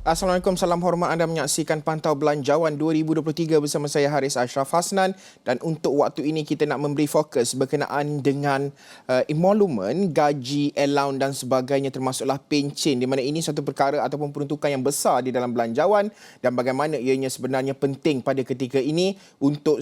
Assalamualaikum, salam hormat, anda menyaksikan Pantau Belanjawan 2023 bersama saya Haris Ashraf Hasnan, dan untuk waktu ini kita nak memberi fokus berkenaan dengan emolumen, gaji, allowance dan sebagainya, termasuklah pencen, di mana ini satu perkara ataupun peruntukan yang besar di dalam belanjawan dan bagaimana ianya sebenarnya penting pada ketika ini untuk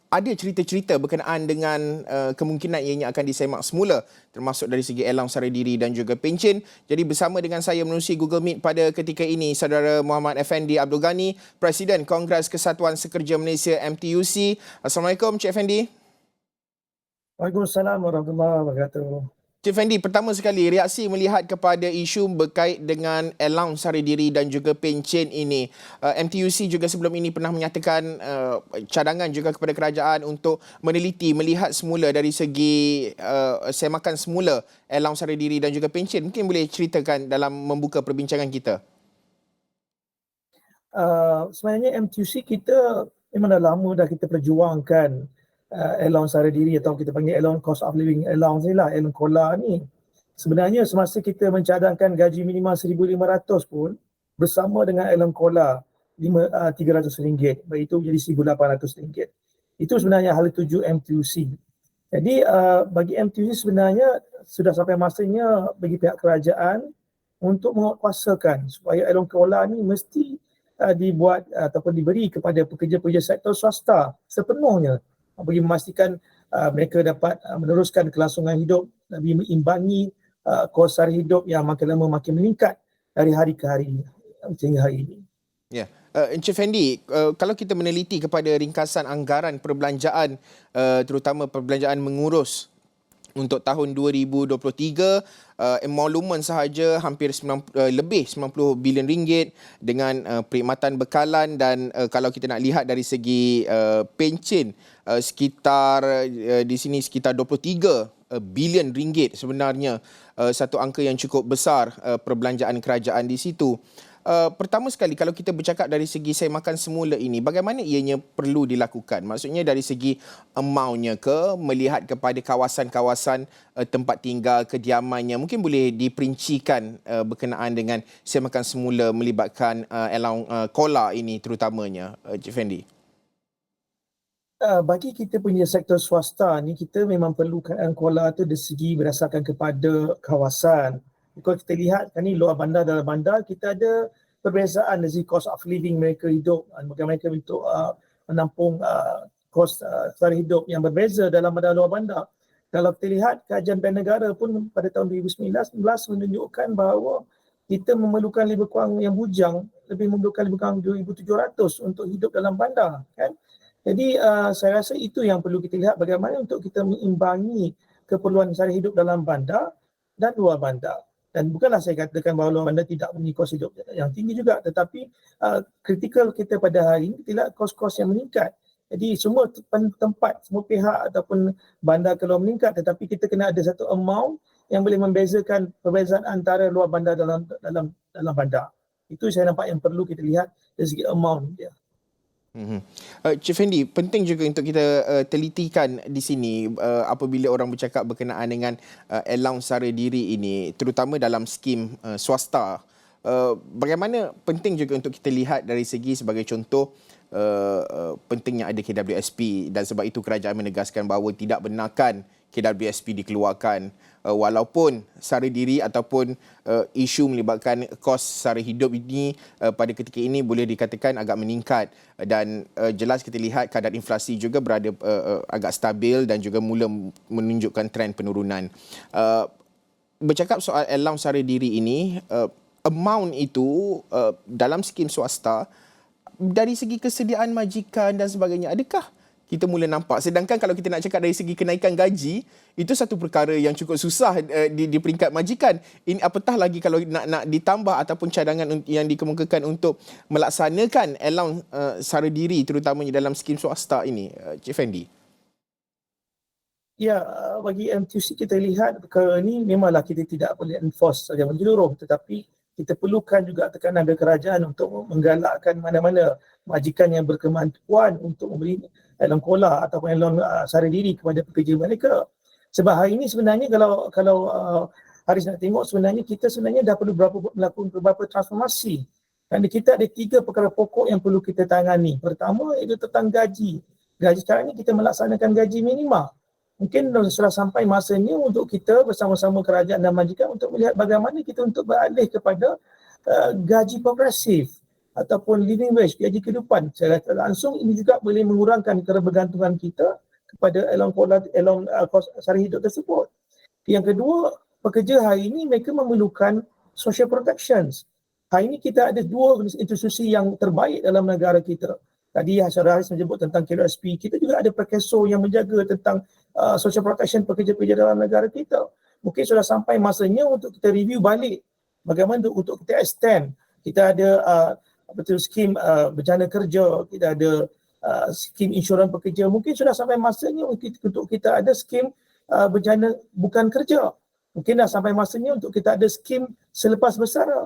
ada cerita-cerita berkenaan dengan kemungkinan ianya akan disemak semula, termasuk dari segi allowance sara diri dan juga pencen. Jadi bersama dengan saya menerusi Google Meet pada ketika ini, Saudara Muhammad Effendi Abdul Ghani, Presiden Kongres Kesatuan Sekerja Malaysia MTUC. Assalamualaikum Cik Effendi. Waalaikumsalam warahmatullahi wabarakatuh. Cik Fendi, pertama sekali reaksi melihat kepada isu berkait dengan allowance sara diri dan juga pencen ini. MTUC juga sebelum ini pernah menyatakan cadangan juga kepada kerajaan untuk meneliti, melihat semula dari segi semakan semula allowance sara diri dan juga pencen. Mungkin boleh ceritakan dalam membuka perbincangan kita. Sebenarnya MTUC kita memang dah lama dah kita perjuangkan allowance sara diri atau kita panggil allowance cost of living allowance ni lah, allowance COLA ni. Sebenarnya semasa kita mencadangkan gaji minimal RM1,500 pun bersama dengan allowance COLA RM300, baik itu menjadi RM1,800. Itu sebenarnya hal tuju MTUC. Jadi bagi MTUC sebenarnya sudah sampai masanya bagi pihak kerajaan untuk menguatkuasakan supaya allowance COLA ni mesti dibuat ataupun diberi kepada pekerja-pekerja sektor swasta sepenuhnya, bagi memastikan mereka dapat meneruskan kelangsungan hidup dan mengimbangi kos sara hidup yang makin lama makin meningkat dari hari ke hari sehingga hari ini. Ya, Encik Fendi, kalau kita meneliti kepada ringkasan anggaran perbelanjaan, terutama perbelanjaan mengurus untuk tahun 2023, emolumen sahaja hampir lebih RM90 bilion dengan perkhidmatan bekalan, dan kalau kita nak lihat dari segi pencen, sekitar di sini sekitar RM23 bilion sebenarnya, satu angka yang cukup besar perbelanjaan kerajaan di situ. Pertama sekali, kalau kita bercakap dari segi semakan semula ini, bagaimana ianya perlu dilakukan? Maksudnya dari segi amountnya ke, melihat kepada kawasan-kawasan tempat tinggal, kediamannya. Mungkin boleh diperincikan berkenaan dengan semakan semula melibatkan allowance COLA ini terutamanya, Cik Fendi. Bagi kita punya sektor swasta ni, kita memang perlukan COLA tu dari segi berdasarkan kepada kawasan. Kalau kita lihat kan ni, luar bandar, dalam bandar, kita ada perbezaan dari cost of living mereka hidup, bagaimana mereka untuk menampung kos sara hidup yang berbeza dalam bandar luar bandar. Kalau kita lihat kajian Bank Negara pun pada tahun 2019 menunjukkan bahawa kita memerlukan lebih kurang yang bujang, memerlukan lebih kurang 2,700 untuk hidup dalam bandar, kan. Jadi saya rasa itu yang perlu kita lihat, bagaimana untuk kita mengimbangi keperluan sara hidup dalam bandar dan luar bandar. Dan bukanlah saya katakan bahawa luar bandar tidak mempunyai kos hidup yang tinggi juga, tetapi kritikal kita pada hari ini kita lihat kos-kos yang meningkat. Jadi semua tempat, semua pihak ataupun bandar kalau meningkat, tetapi kita kena ada satu amount yang boleh membezakan perbezaan antara luar bandar dalam bandar. Itu saya nampak yang perlu kita lihat dari segi amount dia. Cik Fendi, penting juga untuk kita telitikan di sini apabila orang bercakap berkenaan dengan allowance sara diri ini, terutama dalam skim swasta. Bagaimana penting juga untuk kita lihat dari segi sebagai contoh pentingnya ada KWSP, dan sebab itu kerajaan menegaskan bahawa tidak benarkan KWSP dikeluarkan, walaupun sara diri ataupun isu melibatkan kos sara hidup ini pada ketika ini boleh dikatakan agak meningkat, dan jelas kita lihat kadar inflasi juga berada agak stabil dan juga mula menunjukkan trend penurunan. Bercakap soal allowance sara diri ini, amount itu dalam skim swasta dari segi kesediaan majikan dan sebagainya, adakah kita mula nampak? Sedangkan kalau kita nak cakap dari segi kenaikan gaji, itu satu perkara yang cukup susah di peringkat majikan. Ini apatah lagi kalau nak ditambah ataupun cadangan yang dikemukakan untuk melaksanakan allowance sara diri terutamanya dalam skim swasta ini, Cik Fendi. Ya, bagi MTUC kita lihat perkara ini memanglah kita tidak boleh enforce saja menyeluruh, tetapi kita perlukan juga tekanan dari kerajaan untuk menggalakkan mana-mana majikan yang berkemampuan untuk memberi allowance COLA ataupun allowance sara diri kepada pekerja mereka. Sebab hari ini sebenarnya kalau Haris nak tengok, sebenarnya kita dah perlu melakukan beberapa transformasi Kerana kita ada 3 perkara pokok yang perlu kita tangani. Pertama iaitu tentang gaji. Gaji sekarang ni kita melaksanakan gaji minima. Mungkin sudah sampai masanya untuk kita bersama-sama kerajaan dan majikan untuk melihat bagaimana kita untuk beralih kepada gaji progresif ataupun living wage, gaji kehidupan. Secara langsung ini juga boleh mengurangkan kebergantungan kita kepada allowance kos sara hidup tersebut. Yang kedua, pekerja hari ini mereka memerlukan social protections. Hari ini kita ada 2 institusi yang terbaik dalam negara kita. Tadi Saudara Haris menyebut tentang KRSP. Kita juga ada Perkeso yang menjaga tentang social protection pekerja-pekerja dalam negara kita. Mungkin sudah sampai masanya untuk kita review balik bagaimana untuk kita extend. Kita ada skim bencana kerja, kita ada skim insurans pekerja. Mungkin sudah sampai masanya untuk kita ada skim bencana bukan kerja. Mungkin dah sampai masanya untuk kita ada skim selepas bersara.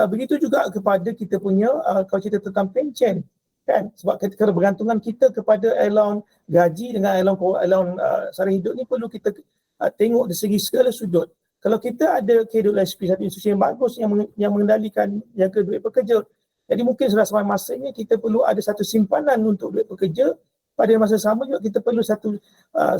Begitu juga kepada kita punya kalau cerita tentang pencen, kan, sebab kebergantungan kita kepada allowance gaji dengan allowance sara hidup ni perlu kita tengok dari segi segala sudut. Kalau kita ada KWSP, satu institusi yang bagus yang mengendalikan jaga duit pekerja, jadi mungkin sudah sampai masanya kita perlu ada satu simpanan untuk duit pekerja. Pada masa sama juga kita perlu satu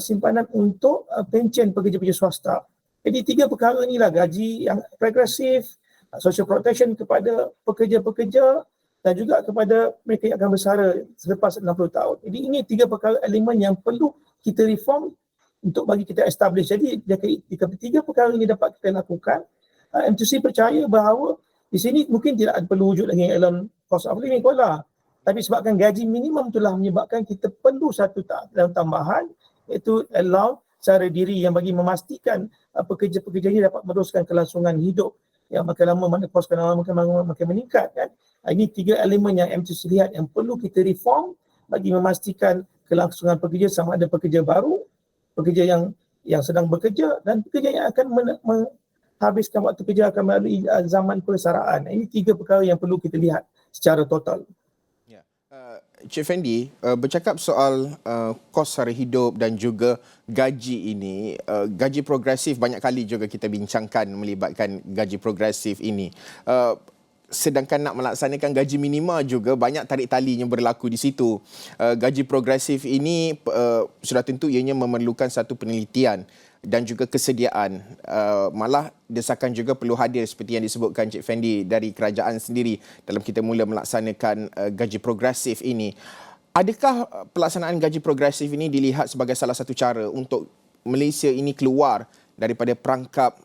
simpanan untuk pencen pekerja-pekerja swasta. Jadi 3 perkara inilah, gaji yang progresif, social protection kepada pekerja-pekerja dan juga kepada mereka yang akan bersara selepas 60 tahun. Jadi ini 3 perkara elemen yang perlu kita reform untuk bagi kita establish. Jadi jika 3 perkara ini dapat kita lakukan, MTC percaya bahawa di sini mungkin tidak perlu wujud lagi dalam cost of living lah. Tapi sebabkan gaji minimum itulah menyebabkan kita perlu satu tambahan, iaitu allowance sara diri yang bagi memastikan pekerja-pekerja ini dapat meneruskan kelangsungan hidup yang makin lama kos makin meningkat, kan. Ini 3 elemen yang MTC lihat yang perlu kita reform bagi memastikan kelangsungan pekerja, sama ada pekerja baru, pekerja yang sedang bekerja dan pekerja yang akan menghabiskan waktu kerja akan melalui zaman persaraan. Ini 3 perkara yang perlu kita lihat secara total. Ya. Cik Fendi, bercakap soal kos sara hidup dan juga gaji ini, gaji progresif banyak kali juga kita bincangkan melibatkan gaji progresif ini. Sedangkan nak melaksanakan gaji minima juga banyak tarik talinya berlaku di situ. Gaji progresif ini sudah tentu ianya memerlukan satu penelitian dan juga kesediaan. Malah desakan juga perlu hadir seperti yang disebutkan Cik Fendi dari kerajaan sendiri dalam kita mula melaksanakan gaji progresif ini. Adakah pelaksanaan gaji progresif ini dilihat sebagai salah satu cara untuk Malaysia ini keluar daripada perangkap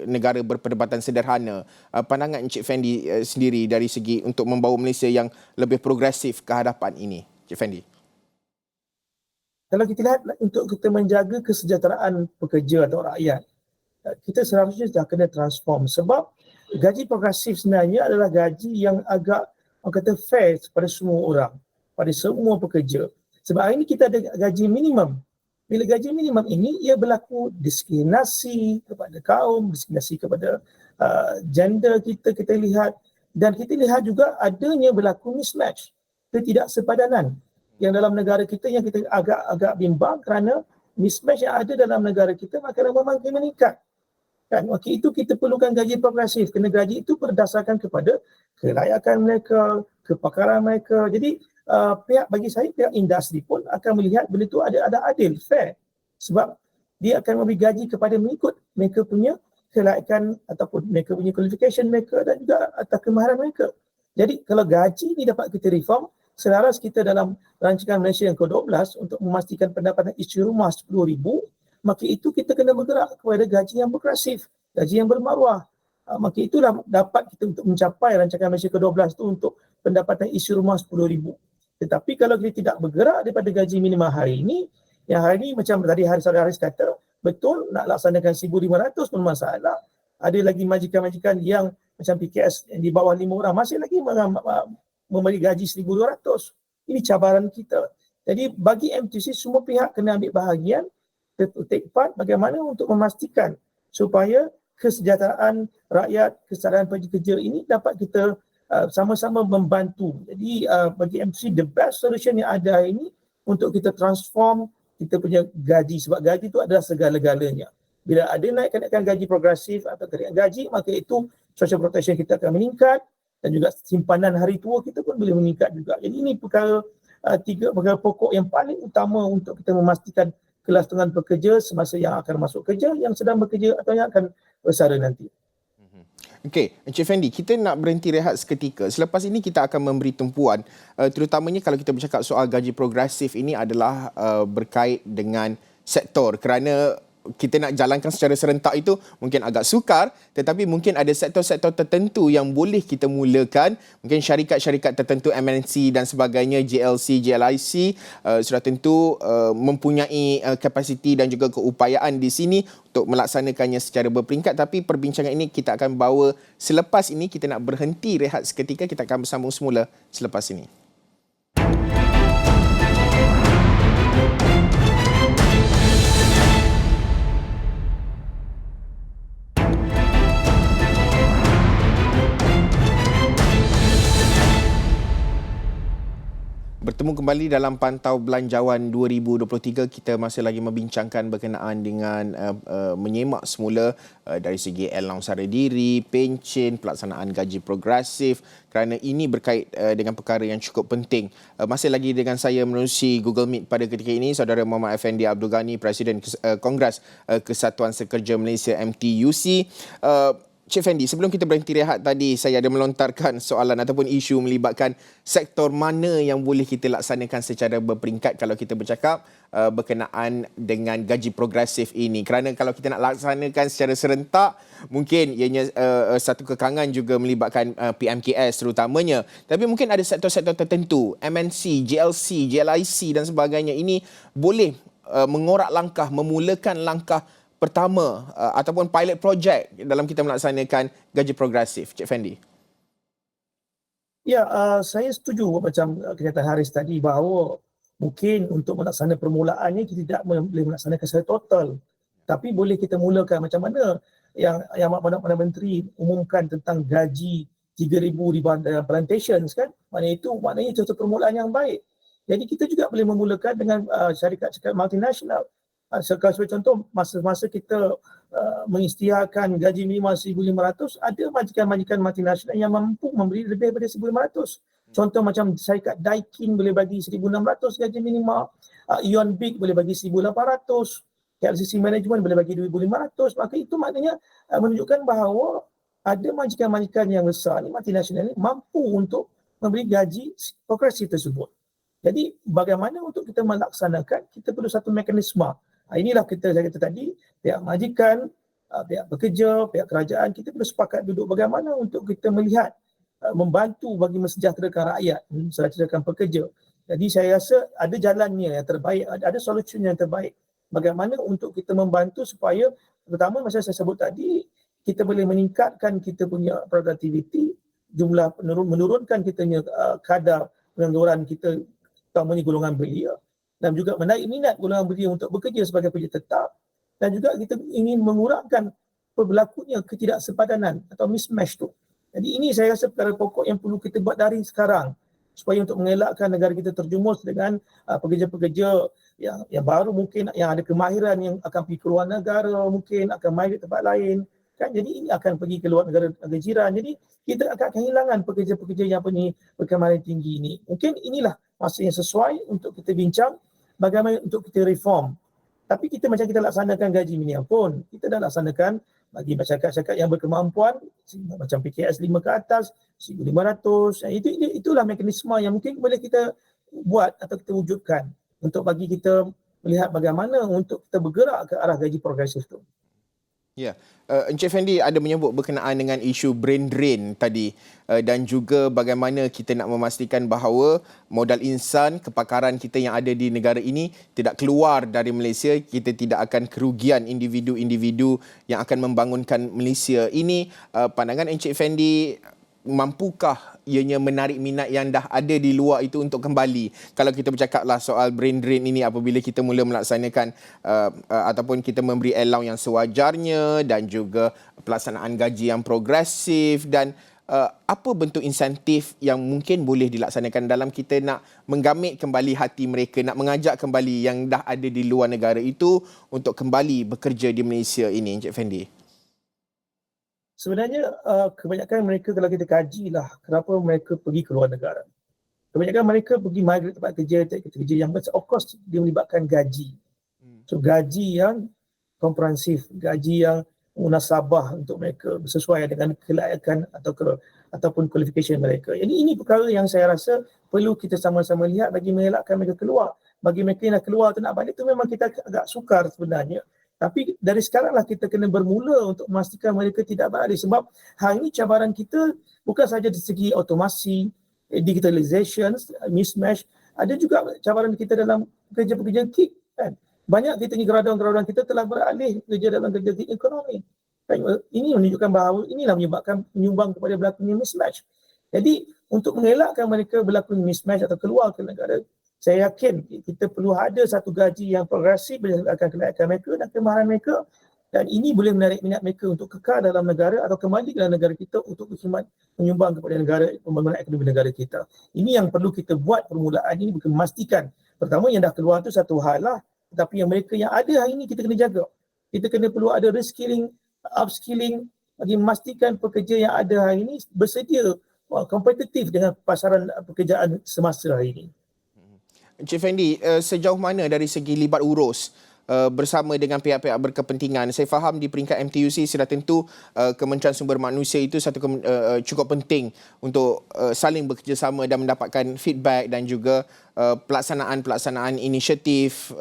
negara berperdebatan sederhana? Pandangan Cik Fendi sendiri dari segi untuk membawa Malaysia yang lebih progresif ke hadapan ini, Cik Fendi. Kalau kita lihat untuk kita menjaga kesejahteraan pekerja atau rakyat, kita seharusnya dah kena transform, sebab gaji progresif sebenarnya adalah gaji yang agak kata fair pada semua orang, pada semua pekerja. Sebab hari ini kita ada gaji minimum. Bila gaji minimum ini, ia berlaku diskriminasi kepada kaum, diskriminasi kepada gender kita lihat, dan kita lihat juga adanya berlaku mismatch, ketidaksepadanan yang dalam negara kita yang kita agak bimbang kerana mismatch yang ada dalam negara kita makin lama makin meningkat. Kan, waktu itu kita perlukan gaji progresif, kerana gaji itu berdasarkan kepada kelayakan mereka, kepakaran mereka. Jadi bagi saya pihak industri pun akan melihat benda itu ada adil, fair. Sebab dia akan memberi gaji kepada mengikut mereka punya kelayakan ataupun mereka punya qualification mereka dan juga atas kemahiran mereka. Jadi kalau gaji ini dapat kita reform, selaras kita dalam rancangan Malaysia yang ke-12 untuk memastikan pendapatan isteri rumah RM10,000, maka itu kita kena bergerak kepada gaji yang progresif, gaji yang bermaruah. Maka itulah dapat kita untuk mencapai rancangan Malaysia ke-12 itu untuk pendapatan isteri rumah RM10,000. Tetapi kalau kita tidak bergerak daripada gaji minimum hari ini, yang hari ini macam tadi Saudara Haris kata, betul nak laksanakan RM1,500 pun masalah. Ada lagi majikan-majikan yang macam PKS yang di bawah 5 orang masih lagi memberi gaji RM1,200. Ini cabaran kita. Jadi bagi MTC semua pihak kena ambil bahagian, take part bagaimana untuk memastikan supaya kesejahteraan rakyat, kesejahteraan pekerja ini dapat kita sama-sama membantu. Jadi bagi MTC the best solution yang ada hari ini untuk kita transform kita punya gaji, sebab gaji itu adalah segala-galanya. Bila ada naikkan gaji progresif atau kenaikan gaji, maka itu social protection kita akan meningkat, dan juga simpanan hari tua kita pun boleh meningkat juga. Jadi ini perkara tiga perkara pokok yang paling utama untuk kita memastikan kelangsungan pekerja semasa yang akan masuk kerja, yang sedang bekerja atau yang akan bersara nanti. Okey, Encik Fendi, kita nak berhenti rehat seketika. Selepas ini kita akan memberi tumpuan, terutamanya kalau kita bercakap soal gaji progresif ini adalah berkait dengan sektor, kerana kita nak jalankan secara serentak itu mungkin agak sukar, tetapi mungkin ada sektor-sektor tertentu yang boleh kita mulakan. Mungkin syarikat-syarikat tertentu MNC dan sebagainya, JLC, JLIC sudah tentu mempunyai kapasiti dan juga keupayaan di sini untuk melaksanakannya secara berperingkat. Tapi perbincangan ini kita akan bawa selepas ini. Kita nak berhenti rehat seketika, kita akan bersambung semula selepas ini. Bertemu kembali dalam Pantau Belanjawan 2023. Kita masih lagi membincangkan berkenaan dengan menyemak semula dari segi allowance sara diri, pencen, pelaksanaan gaji progresif, kerana ini berkait dengan perkara yang cukup penting. Masih lagi dengan saya menerusi Google Meet pada ketika ini, Saudara Muhammad Effendi Abdul Ghani, Presiden Kongres Kesatuan Sekerja Malaysia MTUC. Cik Fendi, sebelum kita berhenti rehat tadi, saya ada melontarkan soalan ataupun isu melibatkan sektor mana yang boleh kita laksanakan secara berperingkat kalau kita bercakap berkenaan dengan gaji progresif ini. Kerana kalau kita nak laksanakan secara serentak, mungkin ianya satu kekangan juga melibatkan PMKS terutamanya. Tapi mungkin ada sektor-sektor tertentu, MNC, JLC, JLIC dan sebagainya, ini boleh mengorak langkah, memulakan langkah pertama ataupun pilot project dalam kita melaksanakan gaji progresif. Cik Fendi. Ya, saya setuju macam kenyataan Haris tadi bahawa mungkin untuk melaksanakan permulaannya kita tidak boleh melaksanakan secara total. Tapi boleh kita mulakan macam mana yang Perdana Menteri umumkan tentang gaji 3,000 di plantations kan. Maknanya itu permulaan yang baik. Jadi kita juga boleh memulakan dengan syarikat-syarikat multinasional. Sebagai contoh, masa kita mengisytiharkan gaji minimal 1,500, ada majikan-majikan multinasional yang mampu memberi lebih daripada 1,500. Contoh macam syarikat Daikin boleh bagi 1,600 gaji minimal, Ion Big boleh bagi 1,800, KLCC Management boleh bagi 2,500. Maka itu maknanya menunjukkan bahawa ada majikan-majikan yang besar ni, multinasional ni, mampu untuk memberi gaji progresif tersebut. Jadi bagaimana untuk kita melaksanakan, kita perlu satu mekanisme. Inilah saya kata tadi, pihak majikan, pihak pekerja, pihak kerajaan, kita perlu sepakat duduk bagaimana untuk kita melihat, membantu bagi mensejahterakan rakyat, mensejahterakan pekerja. Jadi saya rasa ada jalannya yang terbaik, ada solusi yang terbaik. Bagaimana untuk kita membantu supaya, pertama macam saya sebut tadi, kita boleh meningkatkan kita punya productivity, jumlah menurunkan kita punya kadar pengangguran kita, utamanya golongan belia, dan juga menaik minat golongan belia untuk bekerja sebagai pekerja tetap, dan juga kita ingin mengurangkan berlakunya ketidaksepadanan atau mismatch tu. Jadi ini saya rasa perkara pokok yang perlu kita buat dari sekarang supaya untuk mengelakkan negara kita terjumus dengan pekerja-pekerja yang baru, mungkin yang ada kemahiran yang akan pergi ke luar negara, mungkin akan migrate tempat lain kan. Jadi ini akan pergi ke luar negara jiran. Jadi kita akan kehilangan pekerja-pekerja yang punya berkemahiran tinggi ini. Mungkin inilah masa yang sesuai untuk kita bincang bagaimana untuk kita reform. Tapi kita macam kita laksanakan gaji minimum pun, kita dah laksanakan bagi masyarakat-masyarakat yang berkemampuan, macam PKS 5 ke atas, 1,500. Itulah mekanisme yang mungkin boleh kita buat atau kita wujudkan untuk bagi kita melihat bagaimana untuk kita bergerak ke arah gaji progresif tu. Ya, Encik Fendi ada menyebut berkenaan dengan isu brain drain tadi dan juga bagaimana kita nak memastikan bahawa modal insan, kepakaran kita yang ada di negara ini tidak keluar dari Malaysia. Kita tidak akan kerugian individu-individu yang akan membangunkan Malaysia ini. Pandangan Encik Fendi, mampukah ianya menarik minat yang dah ada di luar itu untuk kembali? Kalau kita bercakaplah soal brain drain ini apabila kita mula melaksanakan ataupun kita memberi allowance yang sewajarnya dan juga pelaksanaan gaji yang progresif, dan apa bentuk insentif yang mungkin boleh dilaksanakan dalam kita nak menggamit kembali hati mereka, nak mengajak kembali yang dah ada di luar negara itu untuk kembali bekerja di Malaysia ini, Encik Fendi? Sebenarnya kebanyakan mereka kalau kita kajilah kenapa mereka pergi ke luar negara. Kebanyakan mereka pergi migrate tempat kerja yang of course dia melibatkan gaji. So gaji yang komprehensif, gaji yang munasabah untuk mereka sesuai dengan kelayakan ataupun qualification mereka. Jadi ini perkara yang saya rasa perlu kita sama-sama lihat bagi mengelakkan mereka keluar. Bagi mereka yang nak keluar atau nak balik tu memang kita agak sukar sebenarnya. Tapi dari sekaranglah kita kena bermula untuk memastikan mereka tidak balik. Sebab hari ini cabaran kita bukan sahaja dari segi otomasi, digitalization, mismatch, ada juga cabaran kita dalam pekerja-pekerja gig kan. Banyak kita ni graduan-graduan kita telah beralih kerja dalam kerja gig ekonomi. Ini menunjukkan bahawa inilah menyumbang kepada berlakunya mismatch. Jadi untuk mengelakkan mereka berlaku mismatch atau keluar ke negara, saya yakin kita perlu ada satu gaji yang progresif berdasarkan kelayakan mereka dan kemahiran mereka, dan ini boleh menarik minat mereka untuk kekal dalam negara atau kembali ke dalam negara kita untuk menyumbang kepada negara, pembangunan ekonomi negara kita. Ini yang perlu kita buat permulaan ini, bukan memastikan. Pertama yang dah keluar tu satu hal lah, tetapi yang mereka yang ada hari ini kita kena jaga. Kita kena perlu ada reskilling, upskilling bagi memastikan pekerja yang ada hari ini bersedia kompetitif dengan pasaran pekerjaan semasa hari ini. Encik Fendi, sejauh mana dari segi libat urus bersama dengan pihak-pihak berkepentingan? Saya faham di peringkat MTUC sudah tentu Kementerian Sumber Manusia itu satu cukup penting untuk saling bekerjasama dan mendapatkan feedback dan juga pelaksanaan inisiatif.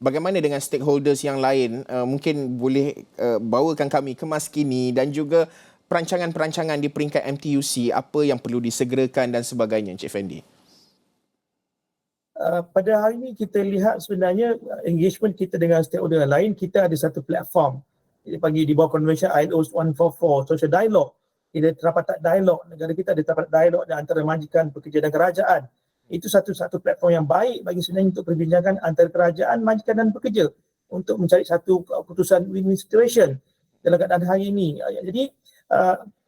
Bagaimana dengan stakeholders yang lain? Mungkin boleh bawakan kami kemas kini dan juga perancangan-perancangan di peringkat MTUC, apa yang perlu disegerakan dan sebagainya, Encik Fendi. Pada hari ini kita lihat sebenarnya engagement kita dengan stakeholder lain, kita ada satu platform. Kita panggil di bawah convention ILO 144, social dialogue. Kita terdapat dialog, negara kita ada terdapat dialog antara majikan, pekerja dan kerajaan. Itu satu platform yang baik bagi sebenarnya untuk perbincangan antara kerajaan, majikan dan pekerja untuk mencari satu keputusan win-win situation dalam keadaan hari ini. Jadi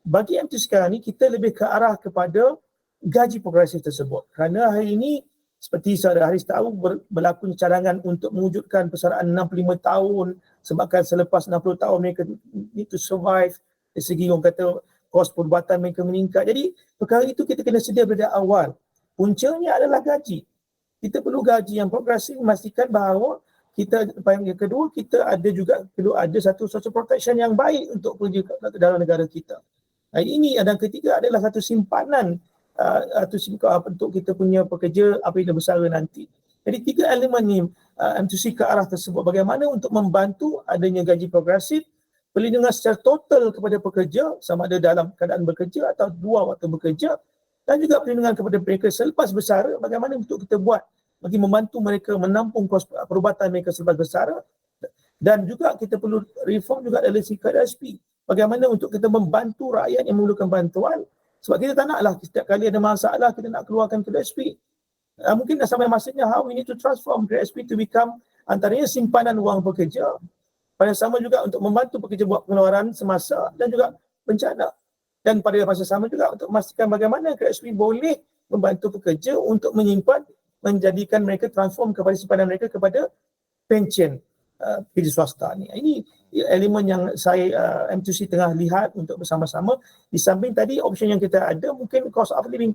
bagi MT sekarang ni kita lebih ke arah kepada gaji progresif tersebut. Kerana hari ini seperti saudara Haris tahu berlaku cadangan untuk mewujudkan persaraan 65 tahun sebabkan selepas 60 tahun mereka need to survive dari segi orang kata kos perubatan mereka meningkat. Jadi perkara itu kita kena sedia dari awal. Puncanya adalah gaji. Kita perlu gaji yang progresif, memastikan bahawa kita, yang kedua, kita ada juga perlu ada satu social protection yang baik untuk pekerja dalam negara kita. Ini dan ketiga adalah satu simpanan untuk kita punya pekerja apabila bersara nanti. Jadi tiga elemen ni MTUC ke arah tersebut. Bagaimana untuk membantu adanya gaji progresif, perlindungan secara total kepada pekerja sama ada dalam keadaan bekerja atau dua waktu bekerja, dan juga perlindungan kepada mereka selepas bersara, bagaimana untuk kita buat bagi membantu mereka menampung kos perubatan mereka selepas bersara, dan juga kita perlu reform juga dari segi KDSP. Bagaimana untuk kita membantu rakyat yang memerlukan bantuan. Sebab kita tak naklah setiap kali ada masalah kita nak keluarkan KDSP. Mungkin dah sampai masanya how we need to transform KDSP to become antaranya simpanan wang pekerja. Pada sama juga untuk membantu pekerja buat pengeluaran semasa dan juga bencana. Dan pada masa sama juga untuk memastikan bagaimana KDSP boleh membantu pekerja untuk menyimpan, menjadikan mereka transform kepada simpanan mereka kepada pension kerja swasta ni. Ini elemen yang saya MTUC tengah lihat untuk bersama-sama. Di samping tadi option yang kita ada mungkin cost of living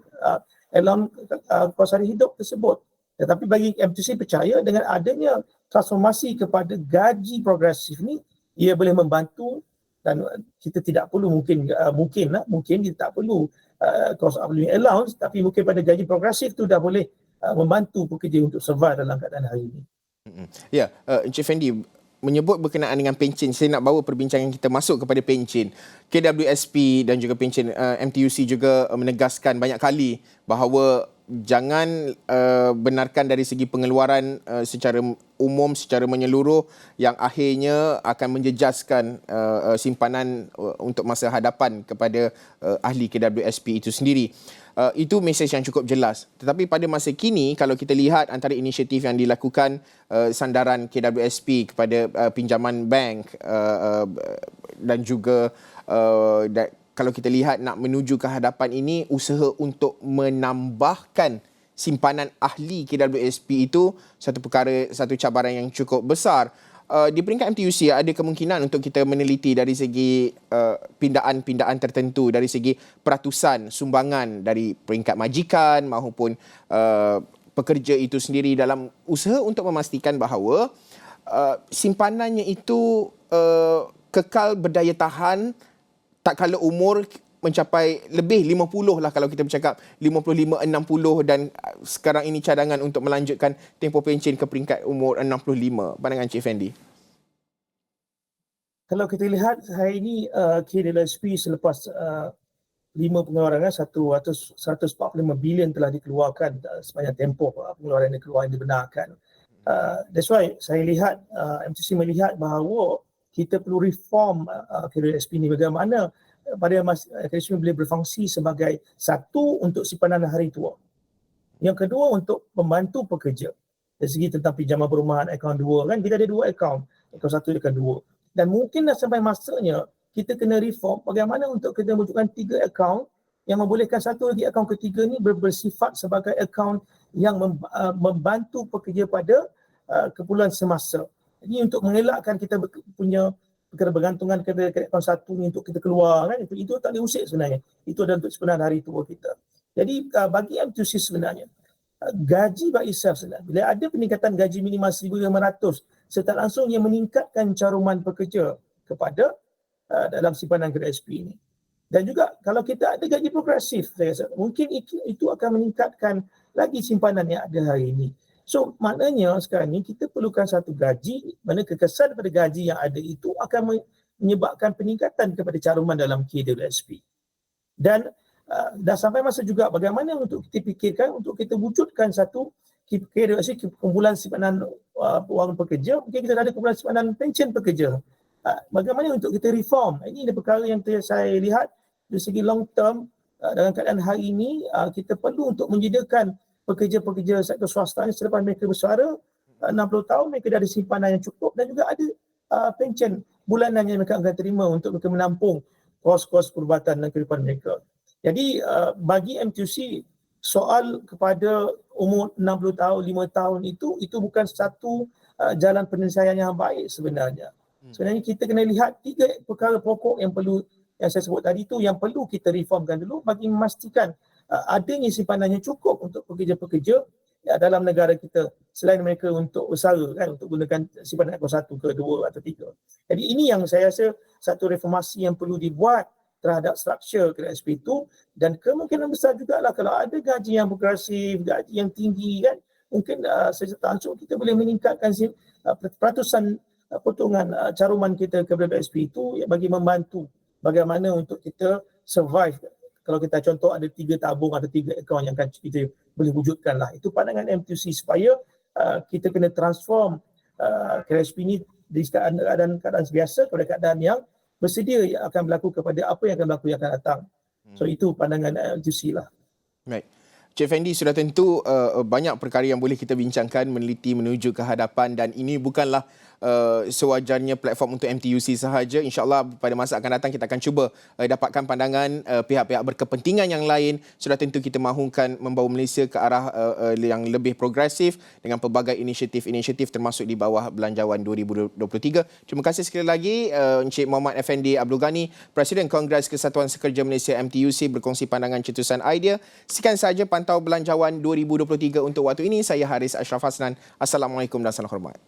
along kos hari hidup tersebut. Tetapi bagi MTUC percaya dengan adanya transformasi kepada gaji progresif ni, ia boleh membantu dan kita tidak perlu mungkin kita tak perlu cost of living allowance, tapi mungkin pada gaji progresif tu dah boleh membantu pekerja untuk survive dalam keadaan hari ini. Ya, Encik Fendi, menyebut berkenaan dengan pencen, saya nak bawa perbincangan kita masuk kepada pencen. KWSP dan juga pencen MTUC juga menegaskan banyak kali bahawa jangan benarkan dari segi pengeluaran secara umum, secara menyeluruh yang akhirnya akan menjejaskan simpanan untuk masa hadapan kepada ahli KWSP itu sendiri. Itu mesej yang cukup jelas. Tetapi pada masa kini, kalau kita lihat antara inisiatif yang dilakukan sandaran KWSP kepada pinjaman bank dan juga kalau kita lihat nak menuju ke hadapan ini, usaha untuk menambahkan simpanan ahli KWSP itu satu cabaran yang cukup besar. di peringkat MTUC ada kemungkinan untuk kita meneliti dari segi pindaan-pindaan tertentu, dari segi peratusan sumbangan dari peringkat majikan maupun pekerja itu sendiri dalam usaha untuk memastikan bahawa simpanannya itu kekal berdaya tahan tak kala umur mencapai lebih 50 lah kalau kita bercakap 55, 60 dan sekarang ini cadangan untuk melanjutkan tempoh pencen ke peringkat umur 65. Pandangan Cik Fendi. Kalau kita lihat hari ini KWSP selepas 5 pengeluaran 145 bilion telah dikeluarkan sepanjang tempoh pengeluaran yang keluar yang dibenarkan. That's why saya lihat MTC melihat bahawa kita perlu reform KWSP ini bagaimana pada KWSP boleh berfungsi sebagai satu untuk simpanan hari tua. Yang kedua untuk membantu pekerja. Dari segi tentang pinjaman perumahan akaun 2 kan kita ada 2 akaun. Akaun 1 dan akaun 2. Dan mungkinlah sampai masanya kita kena reform bagaimana untuk kita wujudkan 3 akaun yang membolehkan satu lagi akaun ketiga ni bersifat sebagai akaun yang membantu pekerja pada keperluan semasa. Ini untuk mengelakkan kita punya perkara bergantungan kepada akaun 1 ni untuk kita keluar kan itu tak boleh usik sebenarnya. Itu adalah untuk sebenar hari tua kita. Jadi bagi MTUC sebenarnya gaji by itself sebenarnya bila ada peningkatan gaji minimal 1,500 serta langsung yang meningkatkan caruman pekerja kepada dalam simpanan KWSP ini. Dan juga kalau kita ada gaji progresif saya rasa mungkin itu akan meningkatkan lagi simpanan yang ada hari ini. So maknanya sekarang ni kita perlukan satu gaji mana kekesan pada gaji yang ada itu akan menyebabkan peningkatan kepada caruman dalam KWSP. Dan dah sampai masa juga bagaimana untuk kita fikirkan untuk kita wujudkan satu KWSP kumpulan simpanan wang pekerja, mungkin kita ada kumpulan simpanan pension pekerja. Bagaimana untuk kita reform? Ini adalah perkara yang saya lihat dari segi long term dalam keadaan hari ini kita perlu untuk menyediakan pekerja-pekerja sektor swasta ni selepas mereka bersuara 60 tahun mereka dah ada simpanan yang cukup dan juga ada pension bulanan yang mereka akan terima untuk mereka menampung kos-kos perubatan dan kehidupan mereka. Jadi bagi MTUC soal kepada umur 60 tahun, 5 tahun itu bukan satu jalan penyelesaian yang baik sebenarnya. Sebenarnya kita kena lihat 3 perkara pokok yang saya sebut tadi tu yang perlu kita reformkan dulu bagi memastikan adanya simpanan yang cukup untuk pekerja-pekerja dalam negara kita selain mereka untuk usaha kan untuk gunakan simpanan akaun 1 ke 2 atau 3. Jadi ini yang saya rasa satu reformasi yang perlu dibuat terhadap struktur KWSP itu dan kemungkinan besar jugalah kalau ada gaji yang progresif, gaji yang tinggi kan mungkin secara langsung kita boleh meningkatkan peratusan potongan caruman kita kepada KWSP itu bagi membantu bagaimana untuk kita survive. Kalau kita contoh ada 3 tabung, ada 3 akaun yang akan kita boleh wujudkan lah. Itu pandangan MTUC supaya kita kena transform KWSP ini dari keadaan biasa kepada keadaan yang bersedia yang akan berlaku kepada apa yang akan berlaku yang akan datang. So itu pandangan MTUC lah. Baik. Cik Fendi, sudah tentu banyak perkara yang boleh kita bincangkan, meneliti menuju ke hadapan dan ini bukanlah sewajarnya platform untuk MTUC sahaja. InsyaAllah pada masa akan datang kita akan cuba dapatkan pandangan pihak-pihak berkepentingan yang lain. Sudah tentu kita mahukan membawa Malaysia ke arah yang lebih progresif dengan pelbagai inisiatif-inisiatif termasuk di bawah Belanjawan 2023. Terima kasih sekali lagi Encik Muhammad Effendi Abdul Ghani, Presiden Kongres Kesatuan Sekerja Malaysia MTUC berkongsi pandangan cetusan idea. Sekian sahaja pantau Belanjawan 2023 untuk waktu ini. Saya Haris Ashraf Hasnan. Assalamualaikum dan salam hormat.